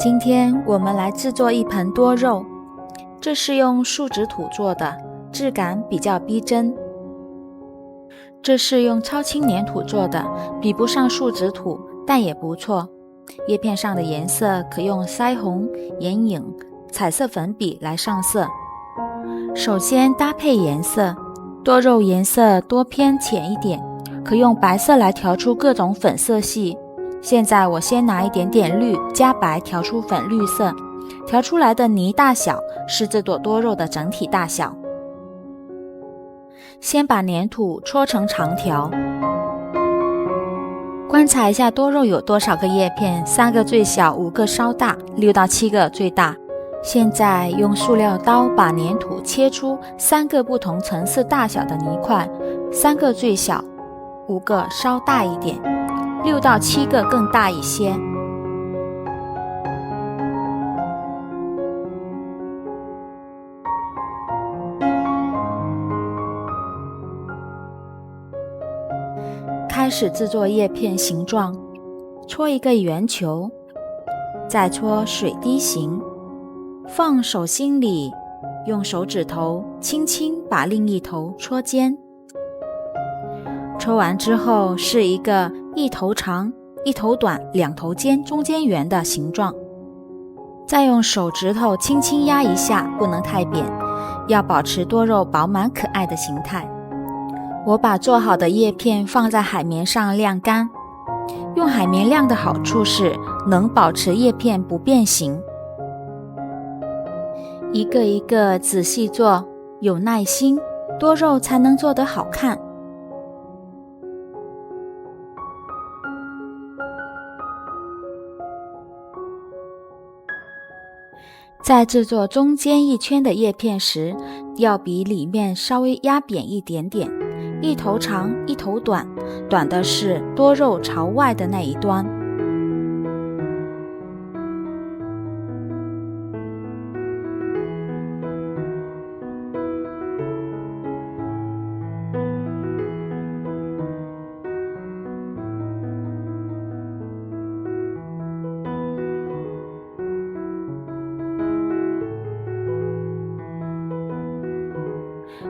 今天我们来制作一盆多肉，这是用树脂土做的，质感比较逼真。这是用超轻粘土做的，比不上树脂土，但也不错。叶片上的颜色可用腮红、眼影、彩色粉笔来上色。首先搭配颜色，多肉颜色多偏浅一点，可用白色来调出各种粉色系。现在我先拿一点点绿加白调出粉绿色，调出来的泥大小是这朵多肉的整体大小。先把粘土搓成长条，观察一下多肉有多少个叶片，3个最小，5个稍大，6到7个最大。现在用塑料刀把粘土切出3个不同层次大小的泥块，3个最小，5个稍大一点，6到7个更大一些。开始制作叶片形状，搓一个圆球，再搓水滴形，放手心里，用手指头轻轻把另一头搓尖。搓完之后是一个一头长、一头短、2头尖、中间圆的形状。再用手指头轻轻压一下，不能太扁，要保持多肉饱满可爱的形态。我把做好的叶片放在海绵上晾干。用海绵晾的好处是能保持叶片不变形。一个一个仔细做，有耐心，多肉才能做得好看。在制作中间一圈的叶片时，要比里面稍微压扁一点点，一头长一头短，短的是多肉朝外的那一端。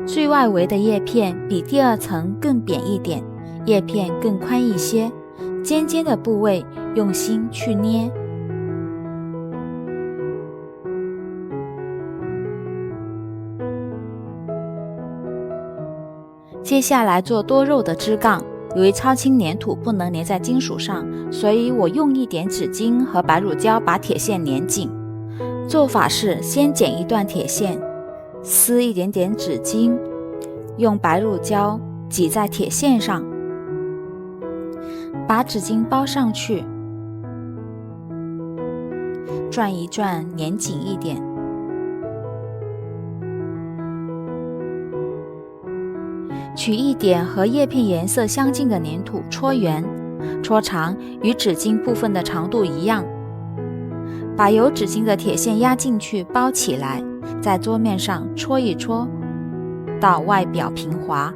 最外围的叶片比第2层更扁一点，叶片更宽一些，尖尖的部位用心去捏。接下来做多肉的枝杠，由于超轻粘土不能粘在金属上，所以我用一点纸巾和白乳胶把铁线粘紧。做法是先剪一段铁线，撕一点点纸巾，用白乳胶挤在铁线上，把纸巾包上去，转一转，粘紧一点。取一点和叶片颜色相近的粘土搓圆，搓长与纸巾部分的长度一样，把有纸巾的铁线压进去包起来，在桌面上搓一搓，到外表平滑。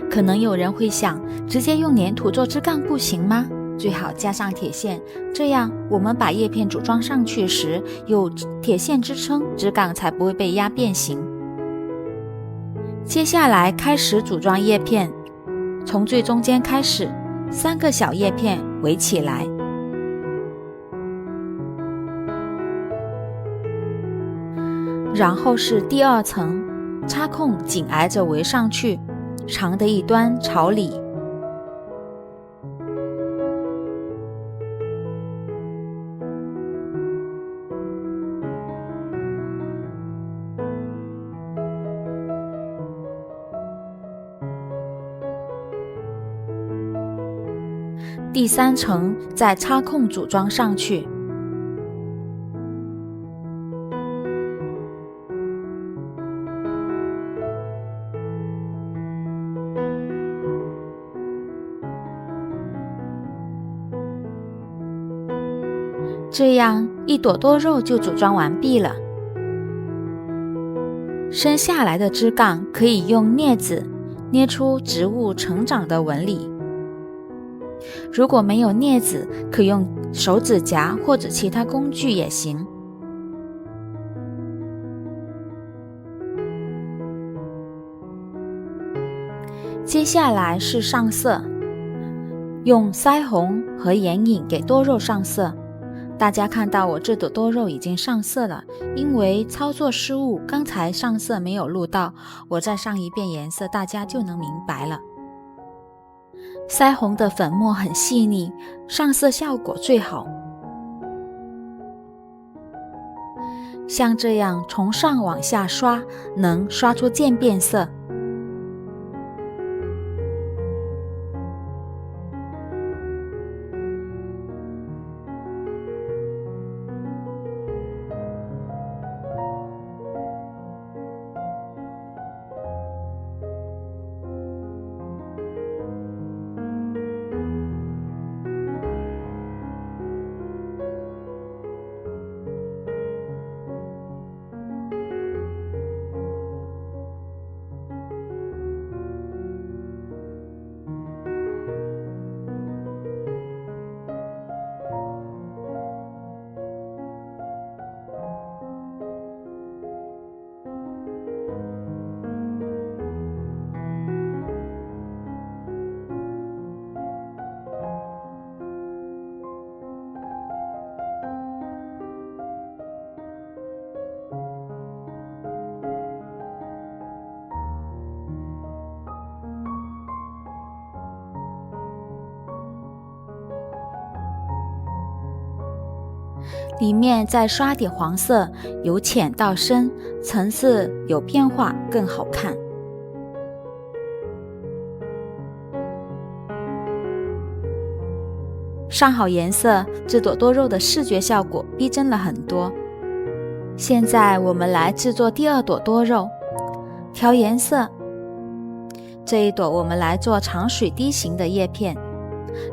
可能有人会想，直接用粘土做枝杠不行吗？最好加上铁线，这样我们把叶片组装上去时，有铁线支撑，枝杠才不会被压变形。接下来开始组装叶片，从最中间开始，3个小叶片围起来。然后是第2层，插空紧挨着围上去，长的一端朝里。第3层再插空组装上去。这样一朵多肉就组装完毕了。生下来的枝杠可以用镊子捏出植物成长的纹理。如果没有镊子，可用手指甲或者其他工具也行。接下来是上色，用腮红和眼影给多肉上色。大家看到我这朵多肉已经上色了，因为操作失误，刚才上色没有录到，我再上一遍颜色，大家就能明白了。腮红的粉末很细腻，上色效果最好。像这样从上往下刷，能刷出渐变色。里面再刷点黄色，由浅到深，层次有变化，更好看。上好颜色，这朵多肉的视觉效果逼真了很多。现在我们来制作第二朵多肉，调颜色。这一朵我们来做长水滴形的叶片。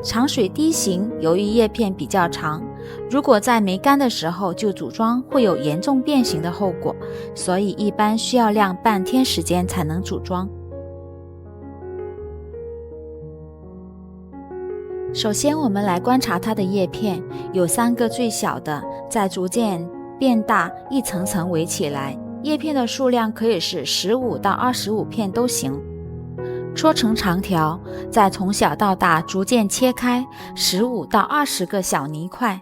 长水滴形由于叶片比较长，如果在没干的时候就组装，会有严重变形的后果，所以一般需要晾半天时间才能组装。首先我们来观察它的叶片，有3个最小的，在逐渐变大，一层层围起来，叶片的数量可以是15到25片都行。戳成长条，再从小到大逐渐切开15到20个小泥块。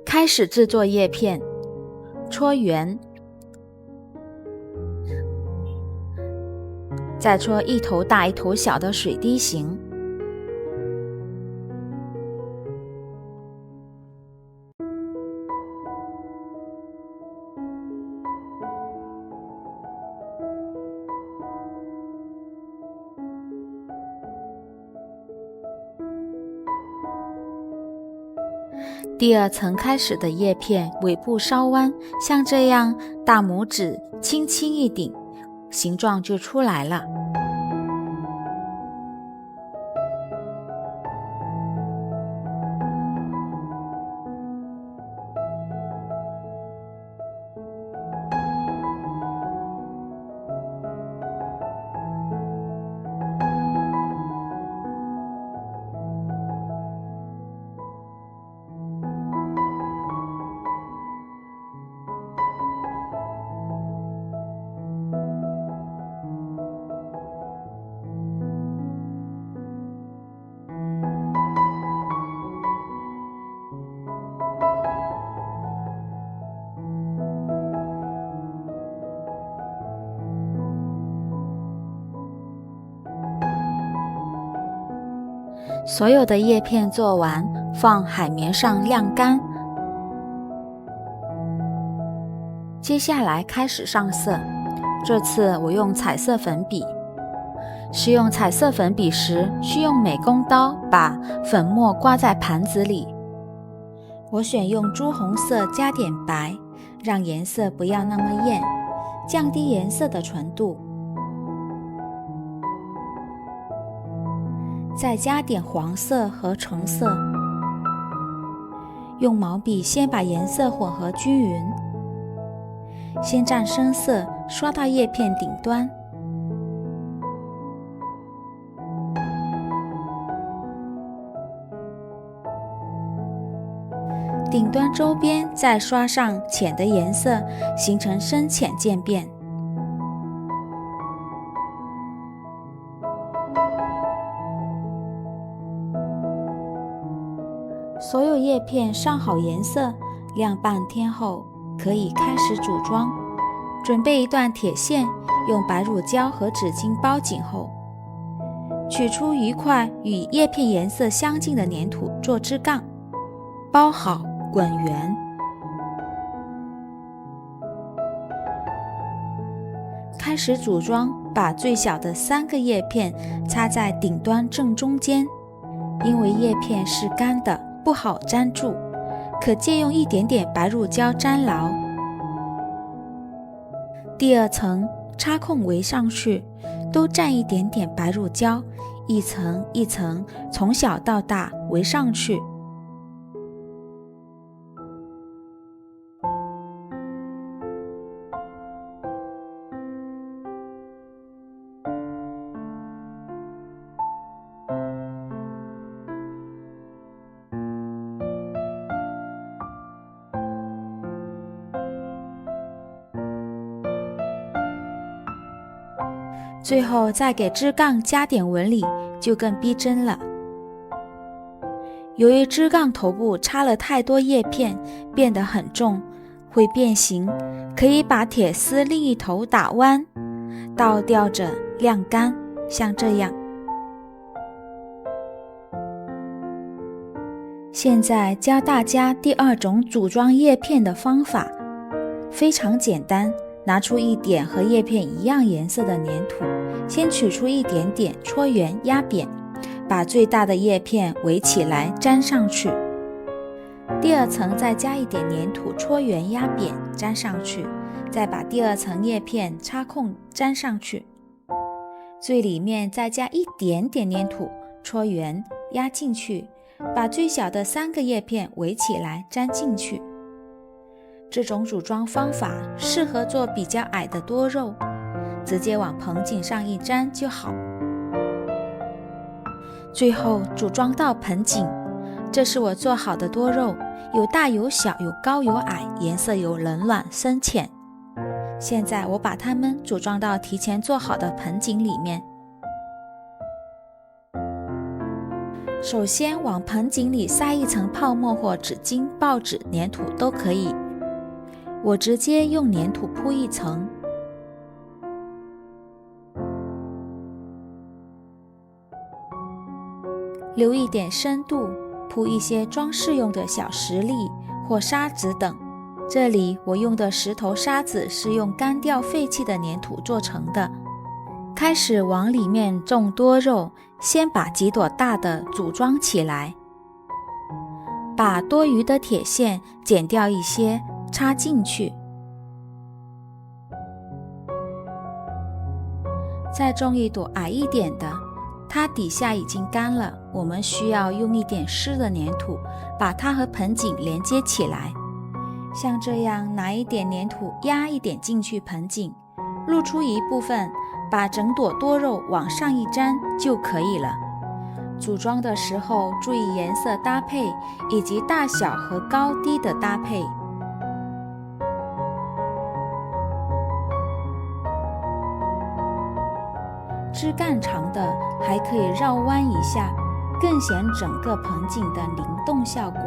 开始制作叶片。戳圆，再戳一头大一头小的水滴形。第2层开始的叶片尾部稍弯，像这样大拇指轻轻一顶，形状就出来了。所有的叶片做完，放海绵上晾干。接下来开始上色，这次我用彩色粉笔。使用彩色粉笔时，需用美工刀把粉末刮在盘子里。我选用朱红色加点白，让颜色不要那么艳，降低颜色的纯度。再加点黄色和橙色。用毛笔先把颜色混合均匀，先蘸深色，刷到叶片顶端。顶端周边再刷上浅的颜色，形成深浅渐变。所有叶片上好颜色，晾半天后，可以开始组装。准备一段铁线，用白乳胶和纸巾包紧后，取出一块与叶片颜色相近的粘土做支杠，包好滚圆。开始组装，把最小的3个叶片插在顶端正中间，因为叶片是干的，不好粘住，可借用一点点白乳胶粘牢。第2层插空围上去，都蘸一点点白乳胶，一层一层从小到大围上去。最后再给支杠加点纹理，就更逼真了。由于支杠头部插了太多叶片，变得很重，会变形，可以把铁丝另一头打弯，倒吊着晾干，像这样。现在教大家第2种组装叶片的方法，非常简单。拿出一点和叶片一样颜色的粘土，先取出一点点，搓圆压扁，把最大的叶片围起来粘上去。第2层再加一点粘土，搓圆压扁，粘上去，再把第2层叶片插空粘上去。最里面再加一点点粘土，搓圆压进去，把最小的3个叶片围起来粘进去。这种组装方法适合做比较矮的多肉，直接往盆景上一粘就好。最后组装到盆景，这是我做好的多肉，有大有小，有高有矮，颜色有冷暖深浅。现在我把它们组装到提前做好的盆景里面。首先往盆景里塞一层泡沫或纸巾、报纸、粘土都可以。我直接用粘土铺一层，留一点深度，铺一些装饰用的小石粒或沙子等。这里我用的石头沙子是用干掉废弃的粘土做成的。开始往里面种多肉，先把几朵大的组装起来，把多余的铁线剪掉一些，插进去，再种一朵矮一点的，它底下已经干了，我们需要用一点湿的粘土把它和盆景连接起来。像这样拿一点粘土压一点进去盆景，露出一部分，把整朵多肉往上一粘就可以了。组装的时候注意颜色搭配以及大小和高低的搭配。枝干长的还可以绕弯一下，更显整个盆景的灵动效果。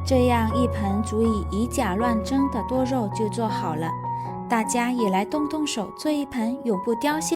这样一盆足以以假乱真的多肉就做好了，大家也来动动手，做一盆永不凋谢